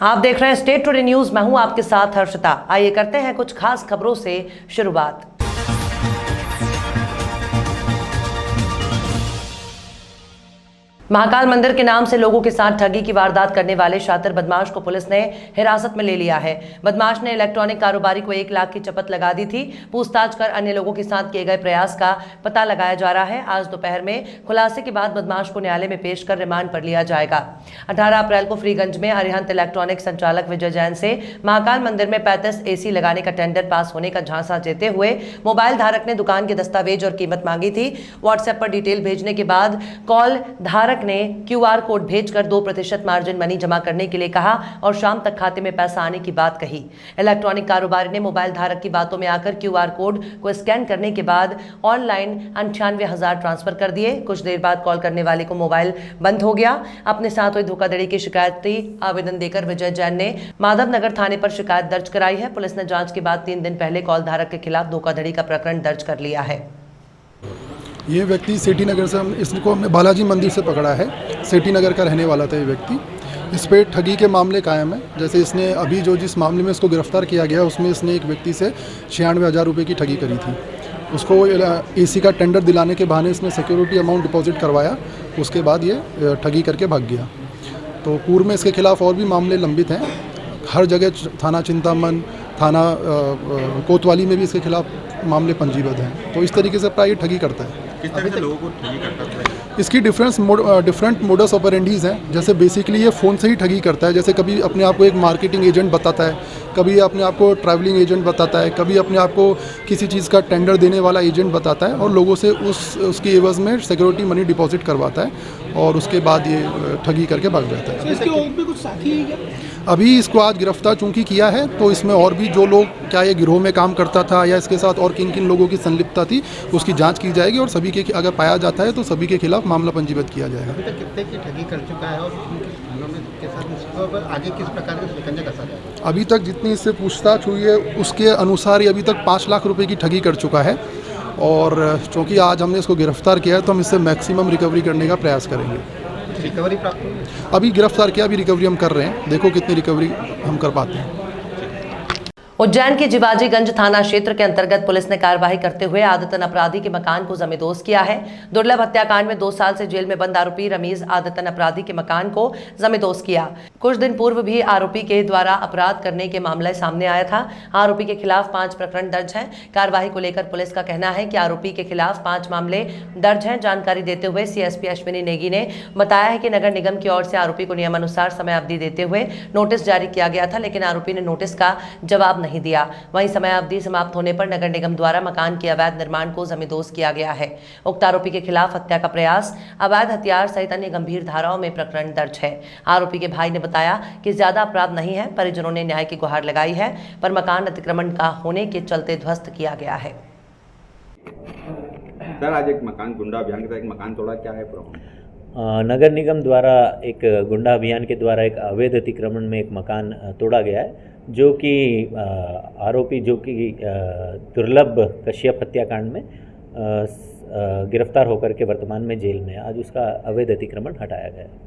आप देख रहे हैं स्टेट टुडे न्यूज। मैं हूं आपके साथ हर्षिता। आइए करते हैं कुछ खास खबरों से शुरुआत। महाकाल मंदिर के नाम से लोगों के साथ ठगी की वारदात करने वाले शातिर बदमाश को पुलिस ने हिरासत में ले लिया है। बदमाश ने इलेक्ट्रॉनिक कारोबारी को 1 लाख की चपत लगा दी थी। पूछताछ कर अन्य लोगों के साथ किए गए प्रयास का पता लगाया जा रहा है। आज दोपहर में खुलासे के बाद बदमाश को न्यायालय में पेश कर रिमांड पर लिया जाएगा। 18 अप्रैल को फ्रीगंज में अरिहंत इलेक्ट्रॉनिक संचालक विजय जैन से महाकाल मंदिर में 35 AC लगाने का टेंडर पास होने का झांसा देते हुए मोबाइल धारक ने दुकान के दस्तावेज और कीमत मांगी थी। व्हाट्सएप पर डिटेल भेजने के बाद कॉल धारक ने QR कोड भेजकर 2% मार्जिन मनी जमा करने के लिए कहा और शाम तक खाते में पैसा आने की बात कही। इलेक्ट्रॉनिक कारोबारी ने मोबाइल धारक की बातों में आकर QR कोड को स्कैन करने के बाद ऑनलाइन 98,000 ट्रांसफर कर दिए। कुछ देर बाद कॉल करने वाले को मोबाइल बंद हो गया। अपने साथ हुई धोखाधड़ी की शिकायती आवेदन देकर विजय जैन ने माधव नगर थाने पर शिकायत दर्ज कराई है। पुलिस ने जांच के बाद 3 दिन पहले कॉल धारक के खिलाफ धोखाधड़ी का प्रकरण दर्ज कर लिया है। ये व्यक्ति सेठी नगर से इसको हमने बालाजी मंदिर से पकड़ा है। सेठी नगर का रहने वाला था ये व्यक्ति। इस पे ठगी के मामले कायम है। जैसे इसने अभी जो जिस मामले में इसको गिरफ्तार किया गया उसमें इसने एक व्यक्ति से 96,000 रुपये की ठगी करी थी। उसको AC का टेंडर दिलाने के बहाने इसने सिक्योरिटी अमाउंट डिपॉजिट करवाया। उसके बाद ये ठगी करके भाग गया। तो पूर्व में इसके खिलाफ और भी मामले लंबित हैं। हर जगह थाना चिंतामन, थाना कोतवाली में भी इसके खिलाफ मामले पंजीबद्ध हैं। तो इस तरीके से प्राय ठगी करता है। किस तरह से लोगों को ठगी करता है? इसकी डिफरेंट मोडस ऑपरेंडीज हैं। जैसे बेसिकली ये फ़ोन से ही ठगी करता है। जैसे कभी अपने आप को एक मार्केटिंग एजेंट बताता है, कभी अपने आप को ट्रैवलिंग एजेंट बताता है, कभी अपने आप को किसी चीज़ का टेंडर देने वाला एजेंट बताता है और लोगों से उसकी एवज़ में सिक्योरिटी मनी डिपॉजिट करवाता है और उसके बाद ये ठगी करके भाग जाता है। इसके और भी कुछ साथी हैं क्या? अभी इसको आज गिरफ्तार चूंकि किया है तो इसमें और भी जो लोग, क्या ये गिरोह में काम करता था या इसके साथ और किन किन लोगों की संलिप्तता थी, उसकी जांच की जाएगी और सभी के अगर पाया जाता है तो सभी के खिलाफ मामला पंजीबद्ध किया जाएगा। अभी तक कितने की ठगी कर चुका है और थानों में के साथ आगे किस प्रकार के शिकंजा कसा जाएगा? अभी तक जितनी इससे पूछताछ हुई है उसके अनुसार ये अभी तक 5 लाख रुपए की ठगी कर चुका है और चूँकि आज हमने इसको गिरफ्तार किया है तो हम इससे मैक्सिमम रिकवरी करने का प्रयास करेंगे। रिकवरी प्राप्त हुई? अभी गिरफ्तार किया, अभी रिकवरी हम कर रहे हैं। देखो कितनी रिकवरी हम कर पाते हैं। उज्जैन के जिवाजीगंज थाना क्षेत्र के अंतर्गत पुलिस ने कार्रवाई करते हुए आदतन अपराधी के मकान को जमींदोज किया है। दुर्लभ हत्याकांड में 2 साल से जेल में बंद आरोपी रमीज आदतन अपराधी के मकान को जमींदोज किया। कुछ दिन पूर्व भी आरोपी के द्वारा अपराध करने के मामला सामने आया था। आरोपी के खिलाफ 5 प्रकरण दर्ज हैं। कार्रवाई को लेकर पुलिस का कहना है कि आरोपी के खिलाफ 5 मामले दर्ज हैं। जानकारी देते हुए CSP अश्विनी नेगी ने बताया है कि नगर निगम की ओर से आरोपी को नियमानुसार समय अवधि देते हुए नोटिस जारी किया गया था, लेकिन आरोपी ने नोटिस का जवाब नहीं दिया। वहीं समय अवधि समाप्त होने पर नगर निगम द्वारा मकान के अवैध निर्माण को जमींदोज किया गया है। उक्त आरोपी के खिलाफ हत्या का प्रयास, अवैध हथियार सहित अन्य गंभीर धाराओं में प्रकरण दर्ज है। आरोपी के भाई ने बताया कि ज्यादा अपराध नहीं है। परिजनों ने न्याय की गुहार लगाई है, पर मकान अतिक्रमण का होने के चलते ध्वस्त किया गया है। सर, आज एक मकान गुंडा अभियान के तहत एक मकान तोड़ा, क्या है प्रॉब्लम? नगर निगम द्वारा एक गुंडा अभियान के द्वारा एक अवैध अतिक्रमण में एक मकान तोड़ा गया है, जो कि आरोपी जो कि दुर्लभ कश्यप हत्याकांड में गिरफ्तार होकर के वर्तमान में जेल में है। आज उसका अवैध अतिक्रमण हटाया गया है।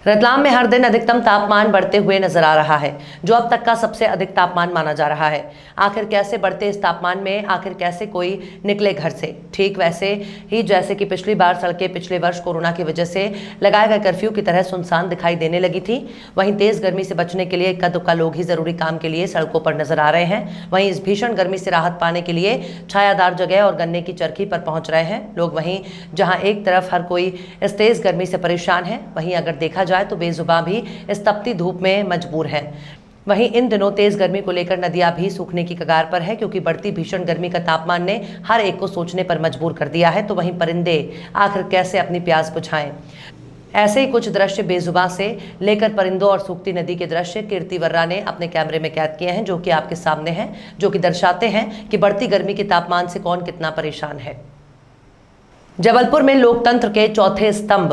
रतलाम में हर दिन अधिकतम तापमान बढ़ते हुए नजर आ रहा है, जो अब तक का सबसे अधिक तापमान माना जा रहा है। आखिर कैसे बढ़ते इस तापमान में, आखिर कैसे कोई निकले घर से? ठीक वैसे ही जैसे कि पिछली बार सड़कें पिछले वर्ष कोरोना की वजह से लगाए गए कर्फ्यू की तरह सुनसान दिखाई देने लगी थी। वहीं तेज गर्मी से बचने के लिए इक्का दुक्का लोग ही जरूरी काम के लिए सड़कों पर नजर आ रहे हैं। वहीं इस भीषण गर्मी से राहत पाने के लिए छायादार जगह और गन्ने की चरखी पर पहुंच रहे हैं लोग। वहीं जहां एक तरफ हर कोई इस तेज गर्मी से परेशान है, वहीं अगर देखा जाए तो बेजुबान भी इस तपती धूप में मजबूर है। वहीं इन दिनों तेज गर्मी को लेकर नदियां भी सूखने की कगार पर है, क्योंकि बढ़ती भीषण गर्मी का तापमान ने हर एक को सोचने पर मजबूर कर दिया है। तो वहीं परिंदे आखिर कैसे अपनी प्यास बुझाएं? ऐसे ही कुछ दृश्य बेजुबां से लेकर परिंदों और सूखती नदी के दृश्य कीर्ति वर्रा ने अपने कैमरे में कैद किए हैं, जो कि आपके सामने हैं, जो कि दर्शाते हैं कि बढ़ती गर्मी के तापमान से कौन कितना परेशान है। जबलपुर में लोकतंत्र के चौथे स्तंभ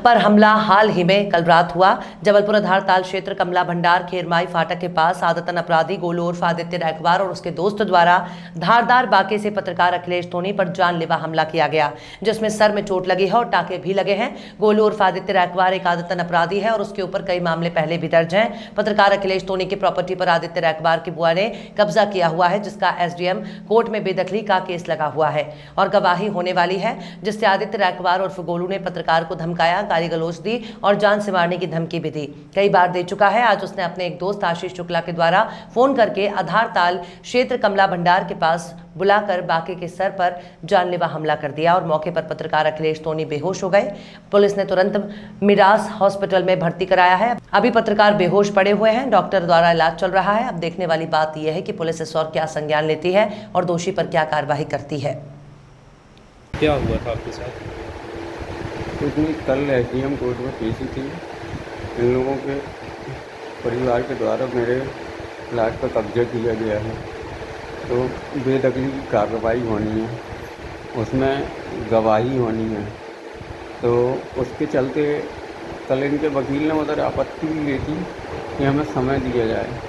पर हमला हाल ही में कल रात हुआ। जबलपुर आधारताल क्षेत्र कमला भंडार खेरमाई फाटक के पास आदतन अपराधी गोलू उर्फ आदित्य रैकवार और उसके दोस्त द्वारा धारदार बाके से पत्रकार अखिलेश सोनी पर जानलेवा हमला किया गया, जिसमें सर में चोट लगी है और टाके भी लगे हैं। गोलू उर्फ आदित्य रैकवार एक आदतन अपराधी है और उसके ऊपर कई मामले पहले भी दर्ज हैं। पत्रकार अखिलेश सोनी की प्रॉपर्टी पर आदित्य रैकवार की बुआ ने कब्जा किया हुआ है, जिसका एसडीएम कोर्ट में बेदखली का केस लगा हुआ है और गवाही होने वाली है, जिससे आदित्य रैकवार उर्फ गोलू ने पत्रकार को धमकाया, गाली गलौज दी और जान से मारने की धमकी भी दी। कई बार दे चुका है। आज उसने अपने एक दोस्त आशीष शुक्ला के द्वारा फोन करके आधारताल क्षेत्र कमला भंडार के पास बुलाकर बाके के सर पर जानलेवा हमला कर दिया और मौके पर पत्रकार अखिलेश सोनी बेहोश हो गए। पुलिस ने तुरंत मिरास हॉस्पिटल में भर्ती कराया है। अभी पत्रकार बेहोश पड़े हुए हैं, डॉक्टर द्वारा इलाज चल रहा है। अब देखने वाली बात यह है कि पुलिस इस और क्या संज्ञान लेती है और दोषी पर क्या कार्रवाई करती है। क्या हुआ था आपके साथ? कुछ नहीं, कल एसडीएम कोर्ट में पेशी थी। इन लोगों के परिवार के द्वारा मेरे प्लाट पर कब्जा किया गया है, तो बेदखली की कार्रवाई होनी है, उसमें गवाही होनी है। तो उसके चलते कल इनके वकील ने उधर आपत्ति भी ली थी कि हमें समय दिया जाए।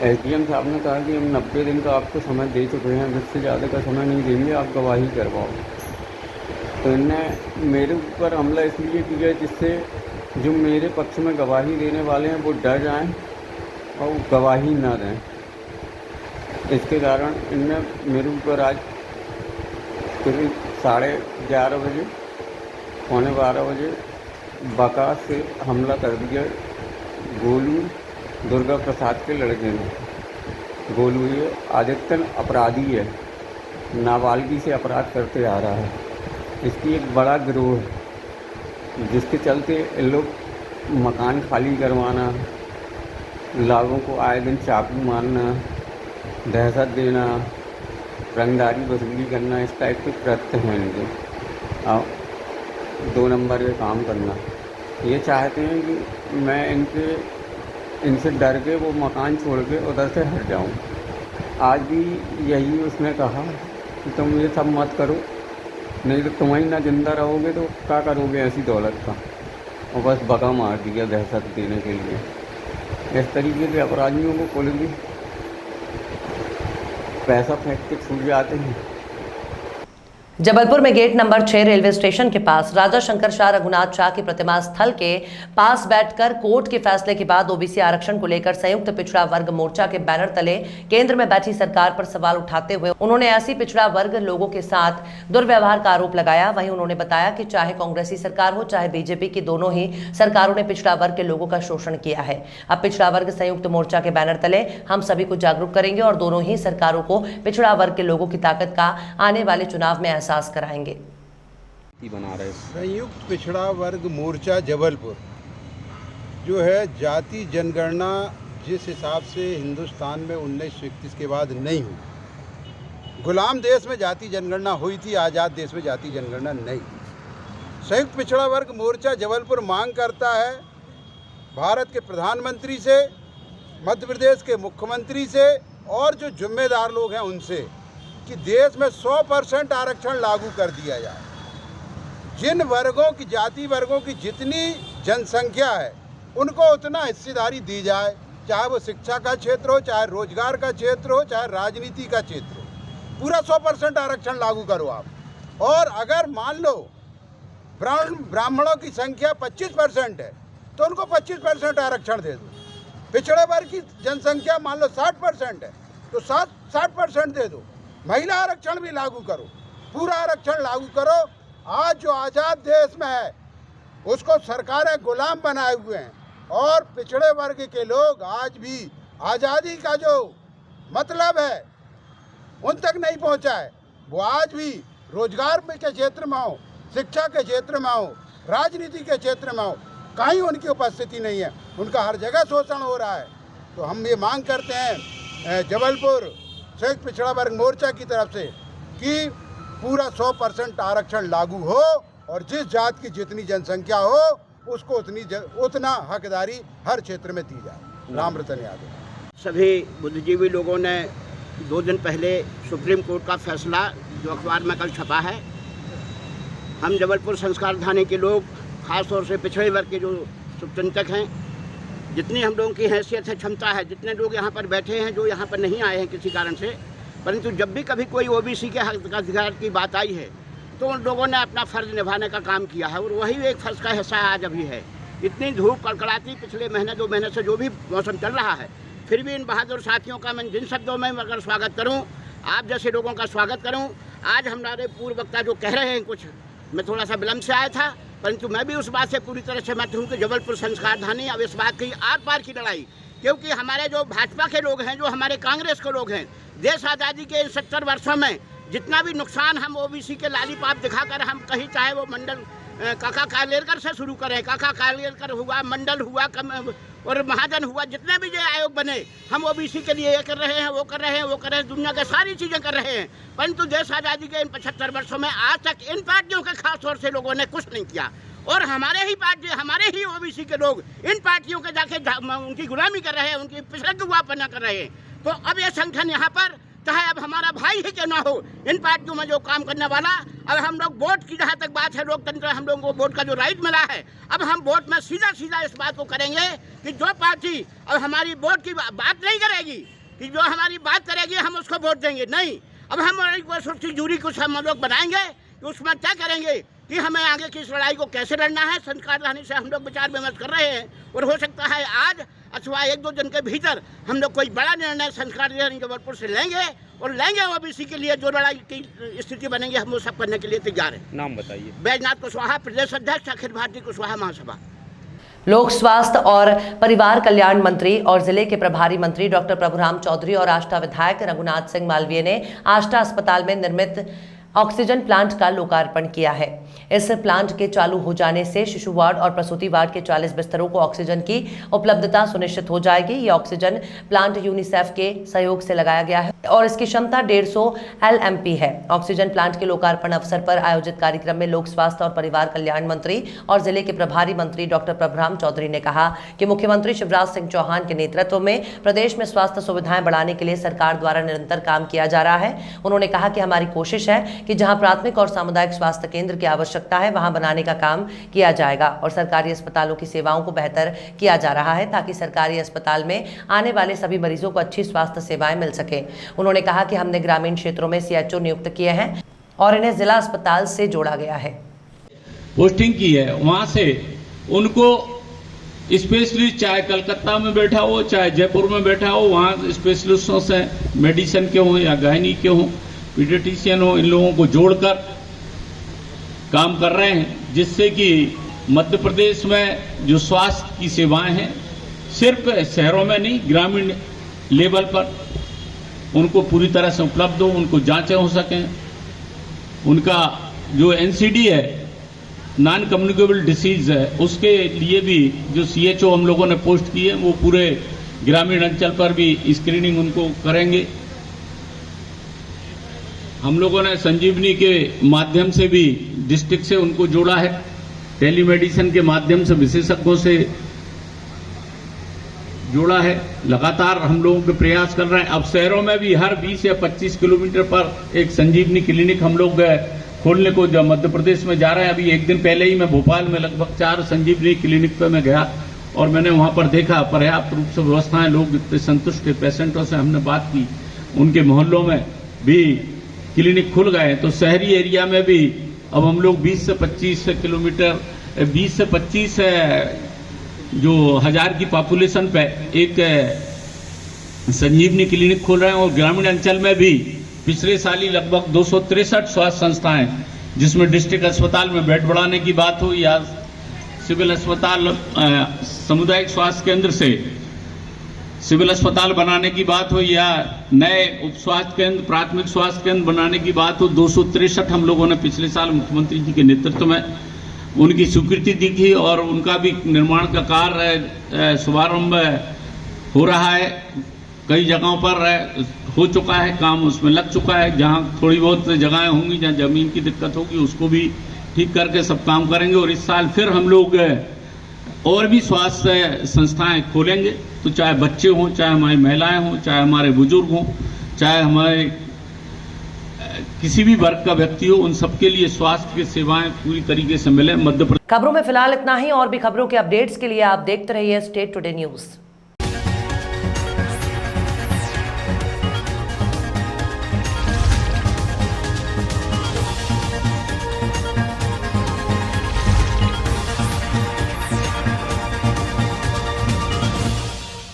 एसडीएम साहब ने कहा कि हम 90 दिन का आपको समय दे चुके हैं, इससे ज़्यादा का समय नहीं देंगे, आप गवाही करवाओ। तो इनने मेरे ऊपर हमला इसलिए किया जिससे जो मेरे पक्ष में गवाही देने वाले हैं वो डर जाएं और गवाही ना दें। इसके कारण इनने मेरे ऊपर आज करीब 11:30 बजे, 11:15 बजे बाका से हमला कर दिया। गोलू दुर्गा प्रसाद के लड़के ने। गोलू ये आदित्य अपराधी है, नाबालिगी से अपराध करते आ रहा है। इसकी एक बड़ा गिरोह है, जिसके चलते इन लोग मकान खाली करवाना, लोगों को आए दिन चाकू मारना, दहशत देना, रंगदारी वसूली करना, इस टाइप के कृत्य हैं इनके। 2 नंबर के काम करना। ये चाहते हैं कि मैं इनसे डर के वो मकान छोड़ के उधर से हट जाऊं। आज भी यही उसने कहा कि तुम ये सब मत करो, नहीं तो तुम ही ना जिंदा रहोगे तो क्या करोगे ऐसी दौलत का। और बस बगा मार दिया दहशत देने के लिए। इस तरीके के अपराधियों को पुलिस भी पैसा फेंक के छूट जाते हैं। जबलपुर में गेट नंबर 6 रेलवे स्टेशन के पास राजा शंकर शाह रघुनाथ शाह की प्रतिमा स्थल के पास बैठकर कोर्ट के फैसले के बाद ओबीसी आरक्षण को लेकर संयुक्त पिछड़ा वर्ग मोर्चा के बैनर तले केंद्र में बैठी सरकार पर सवाल उठाते हुए उन्होंने ऐसी पिछड़ा वर्ग लोगों के साथ दुर्व्यवहार का आरोप लगाया। वहीं उन्होंने बताया कि चाहे कांग्रेसी सरकार हो चाहे बीजेपी की, दोनों ही सरकारों ने पिछड़ा वर्ग के लोगों का शोषण किया है। अब पिछड़ा वर्ग संयुक्त मोर्चा के बैनर तले हम सभी को जागरूक करेंगे और दोनों ही सरकारों को पिछड़ा वर्ग के लोगों की ताकत का आने वाले चुनाव में एहसास कराएंगे। बना रहे संयुक्त पिछड़ा वर्ग मोर्चा जबलपुर जो है जाति जनगणना जिस हिसाब से हिंदुस्तान में 1931 के बाद नहीं हुई। गुलाम देश में जाति जनगणना हुई थी, आज़ाद देश में जाति जनगणना नहीं। संयुक्त पिछड़ा वर्ग मोर्चा जबलपुर मांग करता है भारत के प्रधानमंत्री से, मध्य प्रदेश के मुख्यमंत्री से और जो जिम्मेदार लोग हैं उनसे कि देश में 100% आरक्षण लागू कर दिया जाए। जिन वर्गों की, जाति वर्गों की जितनी जनसंख्या है उनको उतना हिस्सेदारी दी जाए, चाहे वो शिक्षा का क्षेत्र हो, चाहे रोजगार का क्षेत्र हो, चाहे राजनीति का क्षेत्र हो। पूरा 100% आरक्षण लागू करो आप। और अगर मान लो ब्राह्मणों की संख्या 25% है तो उनको 25% आरक्षण दे दो। पिछड़े वर्ग की जनसंख्या मान लो 60% है तो 60% दे दो। महिला आरक्षण भी लागू करो, पूरा आरक्षण लागू करो। आज जो आज़ाद देश में है उसको सरकारें गुलाम बनाए हुए हैं और पिछड़े वर्ग के लोग आज भी आज़ादी का जो मतलब है उन तक नहीं पहुंचा है। वो आज भी रोजगार के क्षेत्र में हो, शिक्षा के क्षेत्र में हो, राजनीति के क्षेत्र में हो, कहीं उनकी उपस्थिति नहीं है। उनका हर जगह शोषण हो रहा है। तो हम ये मांग करते हैं जबलपुर संयुक्त पिछड़ा वर्ग मोर्चा की तरफ से कि पूरा 100% आरक्षण लागू हो और जिस जात की जितनी जनसंख्या हो उसको उतना हकदारी हर क्षेत्र में दी जाए। राम रतन यादव। सभी बुद्धिजीवी लोगों ने 2 दिन पहले सुप्रीम कोर्ट का फैसला जो अखबार में कल छपा है हम जबलपुर संस्कार थाने के लोग, ख़ास तौर से पिछड़े वर्ग के जो शुभचिंतक हैं, जितनी हम लोगों की हैसियत है, क्षमता है, जितने लोग यहाँ पर बैठे हैं जो यहाँ पर नहीं आए हैं किसी कारण से, परंतु जब भी कभी कोई ओबीसी के हक अधिकार की बात आई है तो उन लोगों ने अपना फ़र्ज़ निभाने का काम किया है, और वही एक फ़र्ज़ का हिस्सा आज अभी है। इतनी धूप कड़कड़ाती पिछले महीने 2 महीने से जो भी मौसम चल रहा है, फिर भी इन बहादुर साथियों का मैं जिन शब्दों में अगर स्वागत करूं, आप जैसे लोगों का स्वागत करूं, आज हमारे पूर्व वक्ता जो कह रहे हैं कुछ, मैं थोड़ा सा विलम्ब से आया था, परंतु मैं भी उस बात से पूरी तरह सहमत हूं कि जबलपुर संस्कार थाने अब इस बात की आर पार की लड़ाई, क्योंकि हमारे जो भाजपा के लोग हैं, जो हमारे कांग्रेस के लोग हैं, देश आज़ादी के इन 70 वर्षों में जितना भी नुकसान हम ओबीसी के लालीपाप दिखाकर हम कहीं, चाहे वो मंडल काका कालेरकर से शुरू करें, काका कालेरकर हुआ, मंडल हुआ, और महाजन हुआ, जितने भी जो आयोग बने, हम ओबीसी के लिए ये कर रहे हैं, वो कर रहे हैं, वो कर रहे हैं, दुनिया के सारी चीज़ें कर रहे हैं, परंतु देश आज़ादी के इन 75 वर्षों में आज तक इन पार्टियों के खास तौर से लोगों ने कुछ नहीं किया, और हमारे ही पार्टी, हमारे ही ओबीसी के लोग इन पार्टियों के जाके उनकी गुलामी कर रहे हैं, उनकी पिछड़गुआपना कर रहे हैं। तो अब ये संगठन यहाँ पर, चाहे अब हमारा भाई ही क्यों ना हो, इन पार्टियों में जो काम करने वाला, अब हम लोग वोट की जहाँ तक बात है, लोकतंत्र, हम लोगों को वोट का जो राइट मिला है, अब हम वोट में सीधा सीधा इस बात को करेंगे कि जो पार्टी अब हमारी वोट की बात नहीं करेगी, कि जो हमारी बात करेगी हम उसको वोट देंगे, नहीं। अब हम जूरी कुछ हम लोग बनाएंगे कि उसमें क्या करेंगे कि हमें आगे की इस लड़ाई को कैसे लड़ना है, संस्कार थाने से हम लोग विचार विमर्श कर रहे हैं, और हो सकता है आज अथवा 1-2 दिन के भीतर हम लोग कोई बड़ा निर्णय संस्कार थाने जबलपुर से लेंगे, और लेंगे ओबीसी के लिए जो लड़ाई की स्थिति बनेगी, हम वो सब करने के लिए तैयार हैं। नाम बताइए। बैजनाथ कुशवाहा, प्रदेश अध्यक्ष अखिल भारतीय कुशवाहा महासभा। लोक स्वास्थ्य और परिवार कल्याण मंत्री और जिले के प्रभारी मंत्री डॉक्टर प्रभुराम चौधरी और आष्टा विधायक रघुनाथ सिंह मालवीय ने आष्टा अस्पताल में निर्मित ऑक्सीजन प्लांट का लोकार्पण किया है। इस प्लांट के चालू हो जाने से शिशु वार्ड और प्रसूति वार्ड के 40 बिस्तरों को ऑक्सीजन की उपलब्धता सुनिश्चित हो जाएगी। ये ऑक्सीजन प्लांट यूनिसेफ के सहयोग से लगाया गया है और इसकी क्षमता 150 LMP है। ऑक्सीजन प्लांट के लोकार्पण अवसर पर आयोजित कार्यक्रम में लोक स्वास्थ्य और परिवार कल्याण मंत्री और जिले के प्रभारी मंत्री डॉक्टर प्रभुराम चौधरी ने कहा कि मुख्यमंत्री शिवराज सिंह चौहान के नेतृत्व में प्रदेश में स्वास्थ्य सुविधाएं बढ़ाने के लिए सरकार द्वारा निरंतर काम किया जा रहा है। उन्होंने कहा कि हमारी कोशिश है कि जहां प्राथमिक और सामुदायिक स्वास्थ्य केंद्र की आवश्यकता है वहां बनाने का काम किया जाएगा और सरकारी अस्पतालों की सेवाओं को बेहतर किया जा रहा है ताकि सरकारी अस्पताल में आने वाले सभी मरीजों को अच्छी स्वास्थ्य सेवाएं मिल सके। उन्होंने कहा कि हमने ग्रामीण क्षेत्रों में CHO नियुक्त किए हैं और इन्हें जिला अस्पताल से जोड़ा गया है। पोस्टिंग की है, वहां से उनको स्पेशलिस्ट, चाहे कलकत्ता में बैठा हो चाहे जयपुर में बैठा हो, वहां स्पेशलिस्टों से मेडिसिन के हों या गायनी के हों, पीडियाट्रिशियन हो, इन लोगों को जोड़कर काम कर रहे हैं, जिससे कि मध्य प्रदेश में जो स्वास्थ्य की सेवाएं हैं सिर्फ शहरों में नहीं, ग्रामीण लेवल पर उनको पूरी तरह से उपलब्ध हो, उनको जांचें हो सकें। उनका जो NCD है, नॉन कम्युनिकेबल डिसीज है, उसके लिए भी जो CHO हम लोगों ने पोस्ट की है, वो पूरे ग्रामीण अंचल पर भी स्क्रीनिंग उनको करेंगे। हम लोगों ने संजीवनी के माध्यम से भी डिस्ट्रिक्ट से उनको जोड़ा है, टेलीमेडिसिन के माध्यम से विशेषज्ञों से जोड़ा है। लगातार हम लोगों के प्रयास कर रहे हैं। अब शहरों में भी हर 20 या 25 किलोमीटर पर एक संजीवनी क्लिनिक हम लोग खोलने को जो मध्य प्रदेश में जा रहे हैं। अभी एक दिन पहले ही मैं भोपाल में लगभग 4 संजीवनी क्लिनिक पर मैं गया और मैंने वहां पर देखा पर्याप्त रूप से व्यवस्थाएं, लोग इतने संतुष्ट थे। पेशेंटों से हमने बात की, उनके मोहल्लों में भी क्लिनिक खुल गए। तो शहरी एरिया में भी अब हम लोग 20 से 25 किलोमीटर, 20 से 25 जो हजार की पॉपुलेशन पे एक संजीवनी क्लिनिक खोल रहे हैं। और ग्रामीण अंचल में भी पिछले साल ही लगभग 263 स्वास्थ्य संस्थाएं, जिसमें डिस्ट्रिक्ट अस्पताल में बेड बढ़ाने की बात हो या सिविल अस्पताल, सामुदायिक स्वास्थ्य केंद्र से सिविल अस्पताल बनाने की बात हो या नए उप स्वास्थ्य केंद्र, प्राथमिक स्वास्थ्य केंद्र बनाने की बात हो, 263 हम लोगों ने पिछले साल मुख्यमंत्री जी के नेतृत्व में उनकी स्वीकृति दी थी और उनका भी निर्माण का कार्य शुभारंभ हो रहा है। कई जगहों पर हो चुका है काम, उसमें लग चुका है। जहां थोड़ी बहुत जगहें होंगी जहां जमीन की दिक्कत होगी उसको भी ठीक करके सब काम करेंगे। और इस साल फिर हम लोग और भी स्वास्थ्य संस्थाएं खोलेंगे, तो चाहे बच्चे हों, चाहे हमारी महिलाएं हों, चाहे हमारे बुजुर्ग हों, चाहे हमारे किसी भी वर्ग का व्यक्ति हो, उन सबके लिए स्वास्थ्य की सेवाएं पूरी तरीके से मिले। मध्य प्रदेश खबरों में फिलहाल इतना ही। और भी खबरों के अपडेट्स के लिए आप देखते रहिए स्टेट टुडे न्यूज़।